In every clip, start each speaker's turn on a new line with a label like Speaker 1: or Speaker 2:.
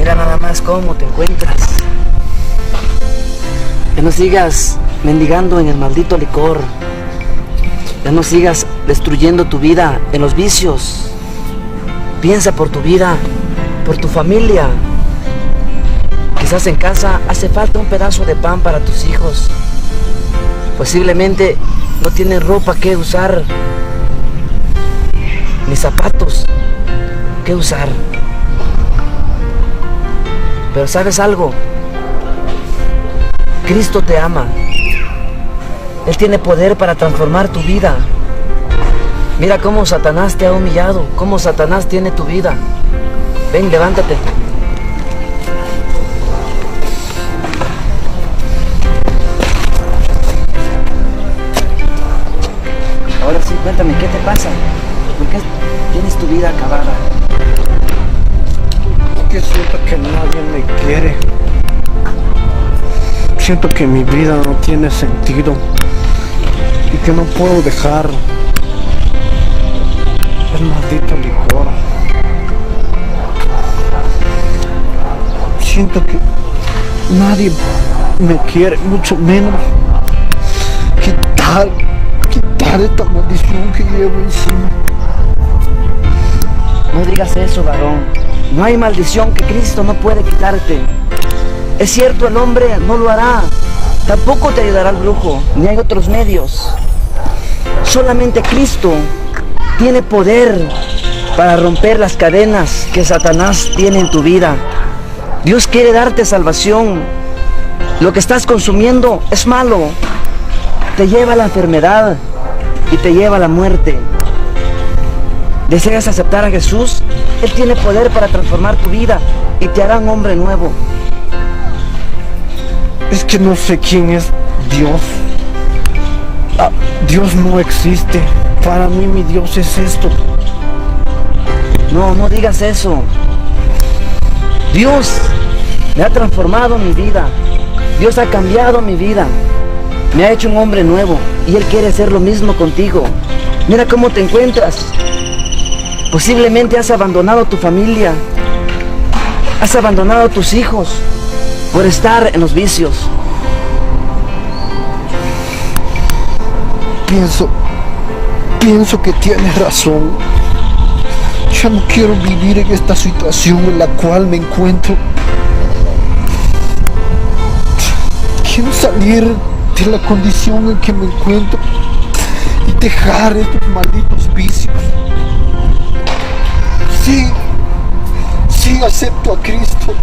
Speaker 1: Mira nada más cómo te encuentras. Ya no sigas mendigando en el maldito licor. Ya no sigas destruyendo tu vida en los vicios. Piensa por tu vida, por tu familia. Quizás en casa hace falta un pedazo de pan para tus hijos. Posiblemente no tienen ropa que usar, ni zapatos que usar. Pero ¿sabes algo? Cristo te ama. Él tiene poder para transformar tu vida. Mira cómo Satanás te ha humillado, cómo Satanás tiene tu vida. Ven, levántate. Ahora sí, cuéntame, ¿qué te pasa? ¿Por qué tienes tu vida acabada?
Speaker 2: Porque siento que nadie me quiere. Siento que mi vida no tiene sentido y que no puedo dejar el maldito licor. Siento que nadie me quiere, mucho menos quitar esta maldición que llevo encima.
Speaker 1: No digas eso, varón. No hay maldición que Cristo no puede quitarte. Es cierto, el hombre no lo hará. Tampoco te ayudará el brujo, ni hay otros medios. Solamente Cristo tiene poder para romper las cadenas que Satanás tiene en tu vida. Dios quiere darte salvación. Lo que estás consumiendo es malo. Te lleva a la enfermedad y te lleva a la muerte. ¿Deseas aceptar a Jesús? Él tiene poder para transformar tu vida y te hará un hombre nuevo.
Speaker 2: Es que no sé quién es Dios. Dios no existe. Para mí mi Dios es esto.
Speaker 1: No, no digas eso. Dios me ha transformado mi vida. Dios ha cambiado mi vida. Me ha hecho un hombre nuevo y Él quiere hacer lo mismo contigo. Mira cómo te encuentras. Posiblemente has abandonado tu familia. Has abandonado a tus hijos por estar en los vicios.
Speaker 2: Pienso que tienes razón. Ya no quiero vivir en esta situación en la cual me encuentro. Quiero salir de la condición en que me encuentro y dejar estos malditos vicios. Sí, acepto a Cristo.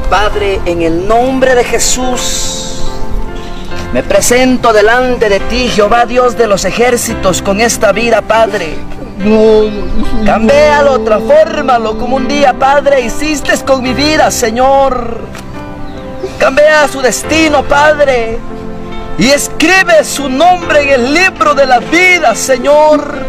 Speaker 1: Padre, en el nombre de Jesús, me presento delante de ti, Jehová Dios de los ejércitos, con esta vida, Padre. Cámbialo, transfórmalo como un día, Padre, hiciste con mi vida, Señor. Cambia su destino, Padre, y escribe su nombre en el libro de la vida, Señor.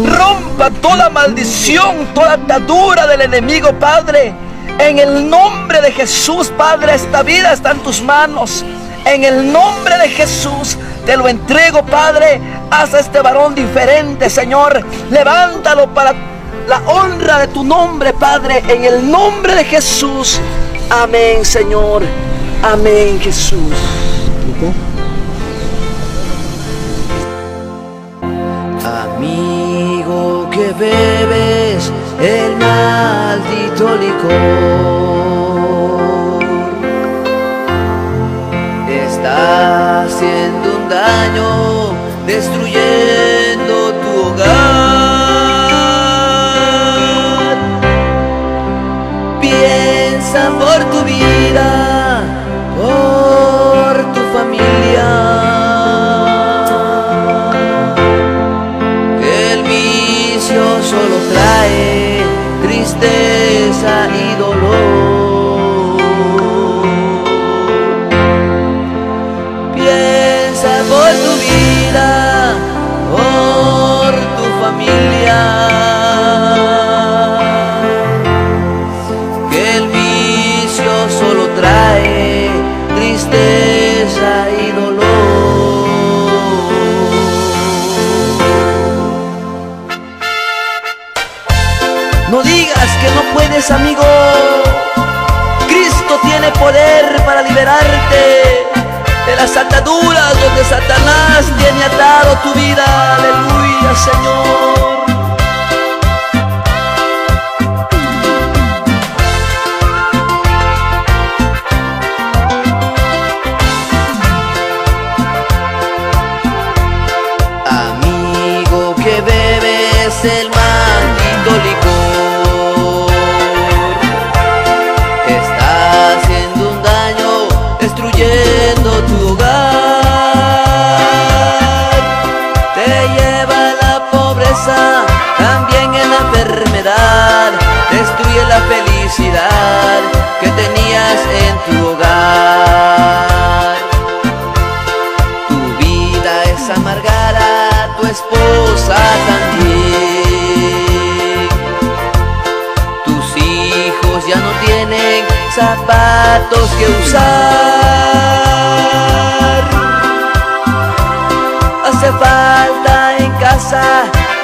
Speaker 1: Rompa toda maldición, toda atadura del enemigo, Padre. En el nombre de Jesús, Padre, esta vida está en tus manos. En el nombre de Jesús te lo entrego, Padre. Haz a este varón diferente, Señor. Levántalo para la honra de tu nombre, Padre. En el nombre de Jesús. Amén, Señor. Amén, Jesús. Amigo que bebes el maldito licor, te está haciendo un daño, destruyendo tu hogar. Piensa por tu vida, por tu familia, que el vicio solo trae tristeza y dolor. Piensa por tu vida, por temas, amigo. Cristo tiene poder para liberarte de las ataduras donde Satanás tiene atado tu vida. Aleluya, Señor.
Speaker 3: Amigo que bebes el maldito licor, está haciendo un daño, destruyendo tu hogar. Te lleva a la pobreza, también en la enfermedad, destruye la felicidad que tenías en tu hogar. Tu vida es amargada, tu esposa también. Tus hijos ya no tienen zapatos que usar. Hace falta en casa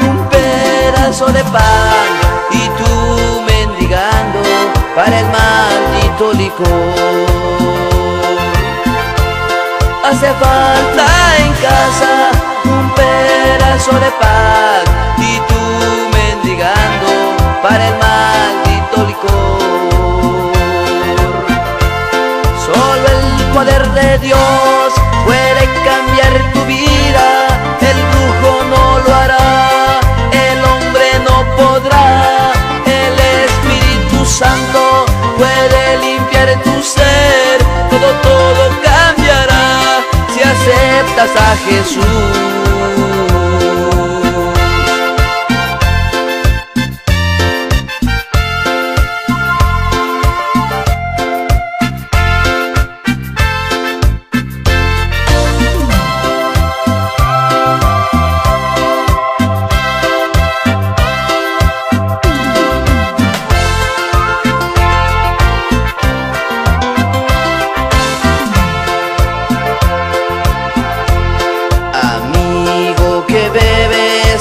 Speaker 3: un pedazo de pan y tú mendigando para el maldito licor. Hace falta en casa un pedazo de pan y tú mendigando para el maldito licor. Solo el poder de Dios puede cambiar tu vida. El brujo no lo hará, el hombre no podrá. El Espíritu Santo puede limpiar tu ser. Todo cambiará si aceptas a Jesús.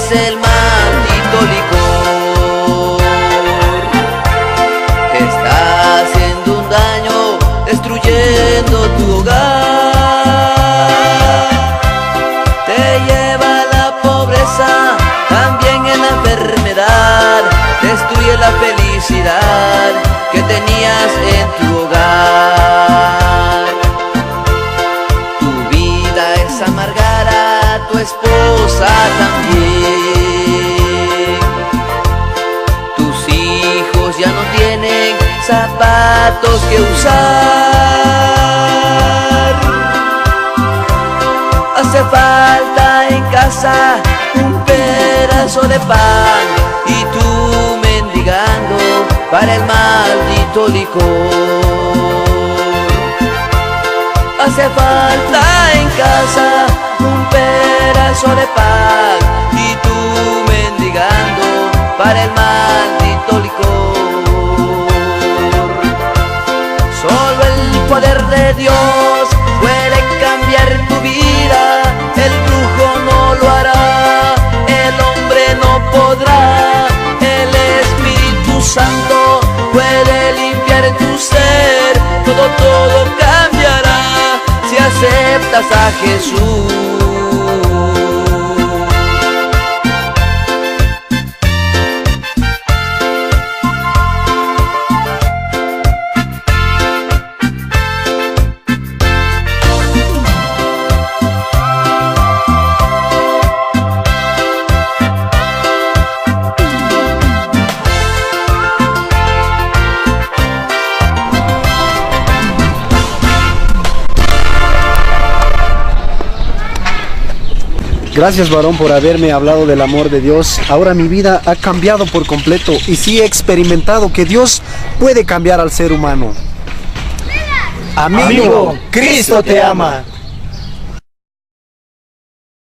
Speaker 3: El maldito licor está haciendo un daño, destruyendo tu hogar. Te lleva a la pobreza, también en la enfermedad, destruye la felicidad que tenías en tu hogar. Tu vida es amargada, tu esposa también. Tus hijos ya no tienen zapatos que usar. Hace falta en casa un pedazo de pan y tú mendigando para el maldito licor. Hace falta en casa un pedazo de pan y tú mendigando para el maldito licor. Solo el poder de Dios puede cambiar tu vida. El brujo no lo hará, el hombre no podrá. El Espíritu Santo puede limpiar tu ser. Todo cambiará si aceptas a Jesús.
Speaker 2: Gracias, varón, por haberme hablado del amor de Dios. Ahora mi vida ha cambiado por completo y sí he experimentado que Dios puede cambiar al ser humano. Amigo, Cristo te ama.